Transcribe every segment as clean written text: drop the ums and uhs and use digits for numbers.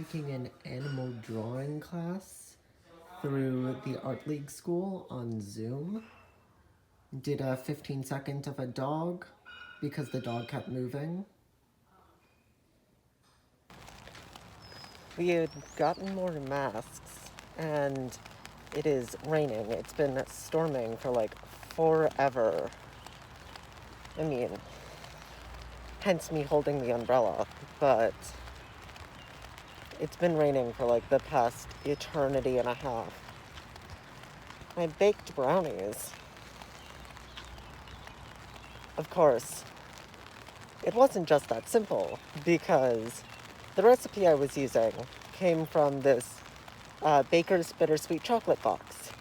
taking an animal drawing class through the Art League School on Zoom. Did a 15-second of a dog because the dog kept moving. We had gotten more masks, and it is raining. It's been storming for like forever. I mean, hence me holding the umbrella, but it's been raining for like the past eternity and a half. I baked brownies. Of course, it wasn't just that simple, because the recipe I was using came from this Baker's Bittersweet Chocolate box.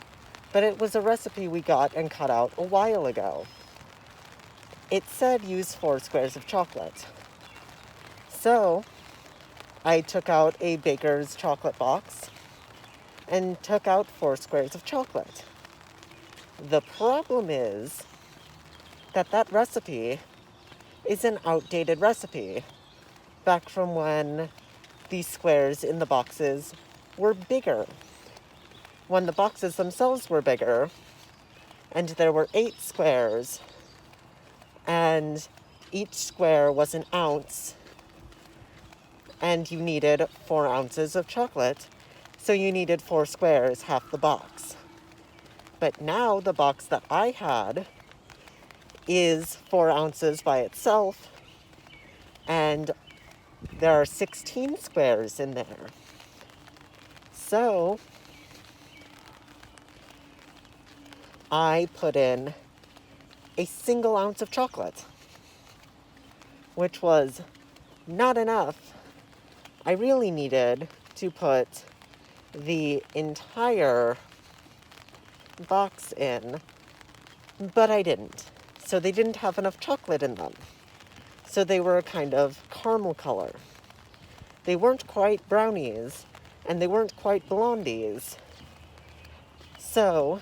But it was a recipe we got and cut out a while ago. It said use 4 squares of chocolate. So I took out a Baker's chocolate box and took out 4 squares of chocolate. The problem is that that recipe is an outdated recipe back from when the squares in the boxes were bigger. When the boxes themselves were bigger, and there were 8 squares, and each square was an ounce, and you needed 4 ounces of chocolate, so you needed 4 squares, half the box. But now the box that I had is 4 ounces by itself, and there are 16 squares in there. So I put in a single ounce of chocolate, which was not enough. I really needed to put the entire box in, but I didn't. So they didn't have enough chocolate in them. So they were a kind of caramel color. They weren't quite brownies, and they weren't quite blondies. So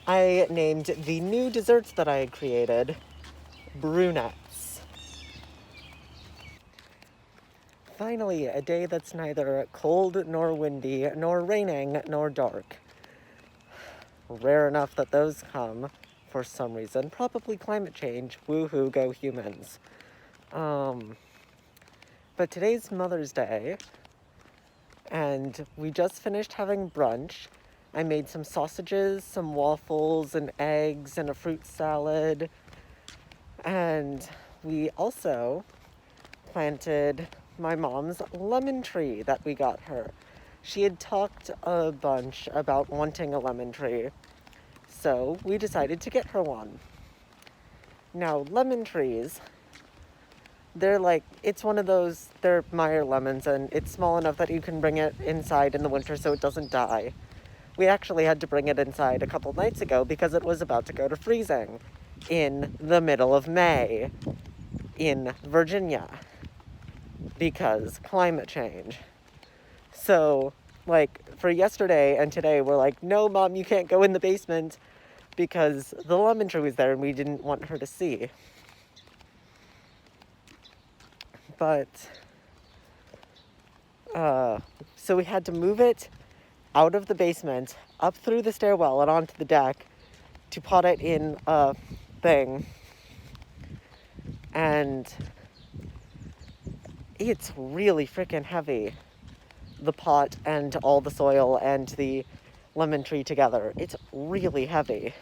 I named the new desserts that I had created brunettes. Finally, a day that's neither cold nor windy, nor raining, nor dark. Rare enough that those come for some reason. Probably climate change. Woohoo, go humans. But today's Mother's Day, and we just finished having brunch. I made some sausages, some waffles, and eggs, and a fruit salad. And we also planted my mom's lemon tree that we got her. She had talked a bunch about wanting a lemon tree, so we decided to get her one. Now, lemon trees, it's one of those, they're Meyer lemons, and it's small enough that you can bring it inside in the winter so it doesn't die. We actually had to bring it inside a couple nights ago because it was about to go to freezing in the middle of May in Virginia because climate change. So, for yesterday and today, we're like, no, Mom, you can't go in the basement because the lemon tree was there and we didn't want her to see. But, so we had to move it out of the basement, up through the stairwell and onto the deck to pot it in a thing. And it's really freaking heavy. The pot and all the soil and the lemon tree together. It's really heavy.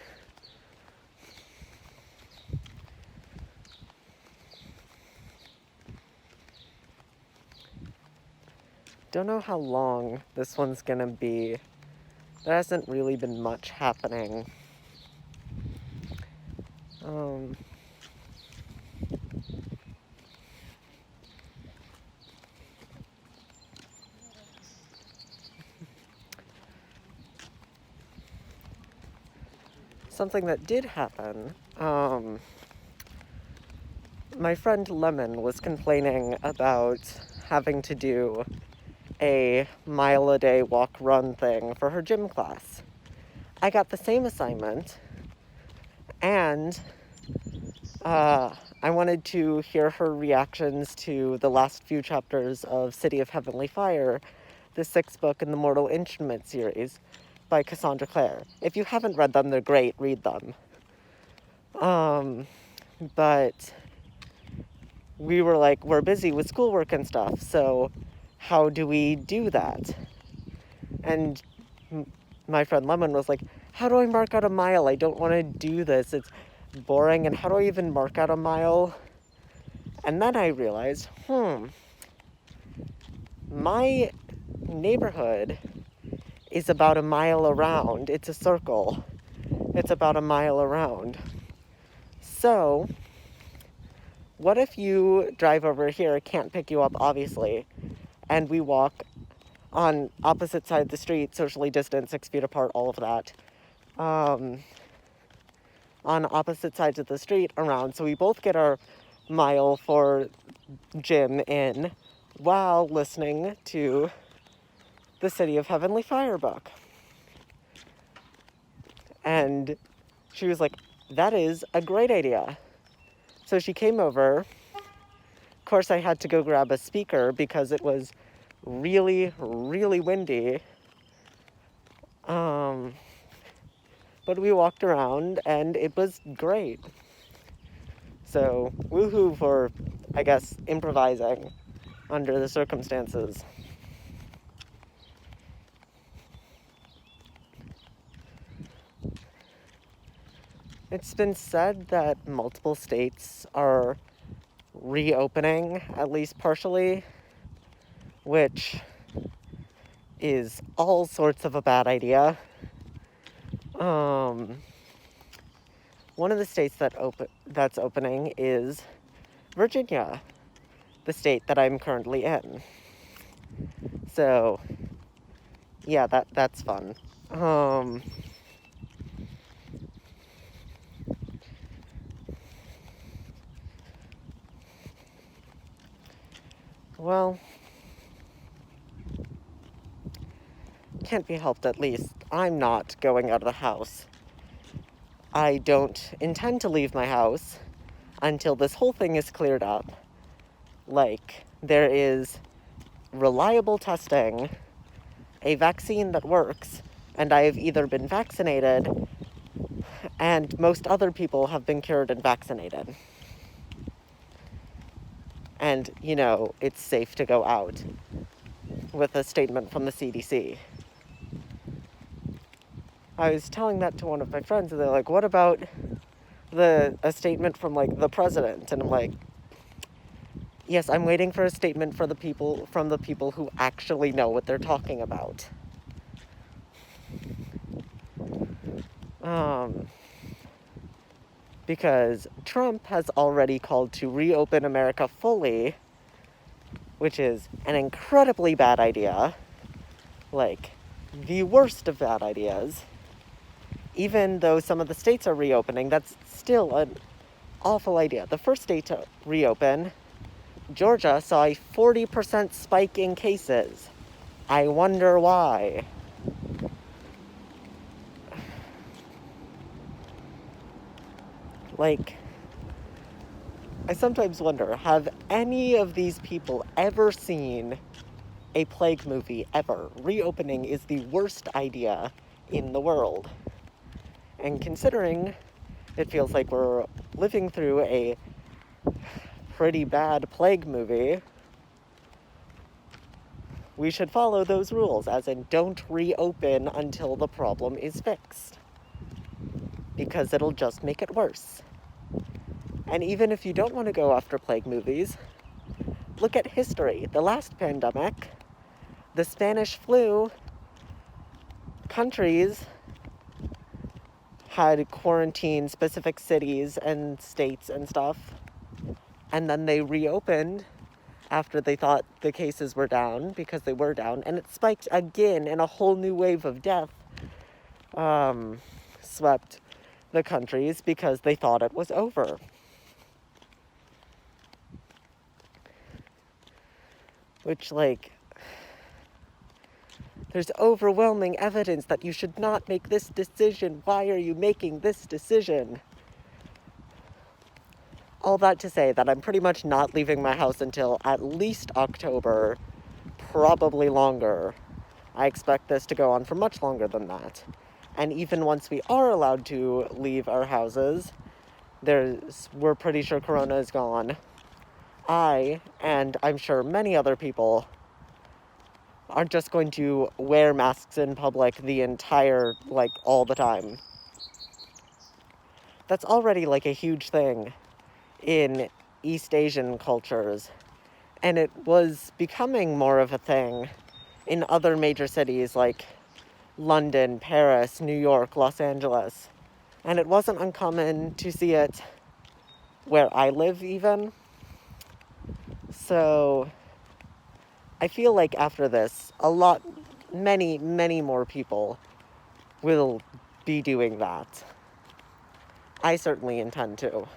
Don't know how long this one's gonna be. There hasn't really been much happening. Something that did happen, my friend Lemon was complaining about having to do a mile-a-day walk-run thing for her gym class. I got the same assignment, and I wanted to hear her reactions to the last few chapters of City of Heavenly Fire, the sixth book in the Mortal Instrument series by Cassandra Clare. If you haven't read them, they're great, read them. But we were like, we're busy with schoolwork and stuff, so how do we do that? And my friend Lemon was like, how do I mark out a mile? I don't want to do this. It's boring, and how do I even mark out a mile? And then I realized, my neighborhood is about a mile around. It's a circle. It's about a mile around. So, what if you drive over here, can't pick you up, obviously, and we walk on opposite side of the street, socially distanced, 6 feet apart, all of that, on opposite sides of the street around, so we both get our mile for gym in while listening to the City of Heavenly Fire book. And she was like, that is a great idea. So she came over. Of course, I had to go grab a speaker because it was really, really windy. But we walked around and it was great. So, woohoo for, I guess, improvising under the circumstances. It's been said that multiple states are reopening, at least partially, which is all sorts of a bad idea. One of the states that's opening is Virginia, the state that I'm currently in. So, yeah, that's fun. Well, can't be helped, at least. I'm not going out of the house. I don't intend to leave my house until this whole thing is cleared up. Like, there is reliable testing, a vaccine that works, and I have either been vaccinated, and most other people have been cured and vaccinated. And, it's safe to go out with a statement from the CDC. I was telling that to one of my friends, and they're like, what about a statement from, the president? And I'm like, yes, I'm waiting for a statement from the people who actually know what they're talking about. Because Trump has already called to reopen America fully, which is an incredibly bad idea. The worst of bad ideas. Even though some of the states are reopening, that's still an awful idea. The first state to reopen, Georgia, saw a 40% spike in cases. I wonder why. I sometimes wonder, have any of these people ever seen a plague movie ever? Reopening is the worst idea in the world. And considering it feels like we're living through a pretty bad plague movie, we should follow those rules, as in don't reopen until the problem is fixed. Because it'll just make it worse. And even if you don't want to go after plague movies, look at history. The last pandemic, the Spanish flu, countries had quarantined specific cities and states and stuff, and then they reopened after they thought the cases were down, because they were down, and it spiked again, and a whole new wave of death swept the countries because they thought it was over. Which, there's overwhelming evidence that you should not make this decision. Why are you making this decision? All that to say that I'm pretty much not leaving my house until at least October, probably longer. I expect this to go on for much longer than that. And even once we are allowed to leave our houses, we're pretty sure Corona is gone. I, and I'm sure many other people, aren't just going to wear masks in public all the time. That's already like a huge thing in East Asian cultures, and it was becoming more of a thing in other major cities like London, Paris, New York, Los Angeles. And it wasn't uncommon to see it where I live even. So I feel like after this, many, many more people will be doing that. I certainly intend to.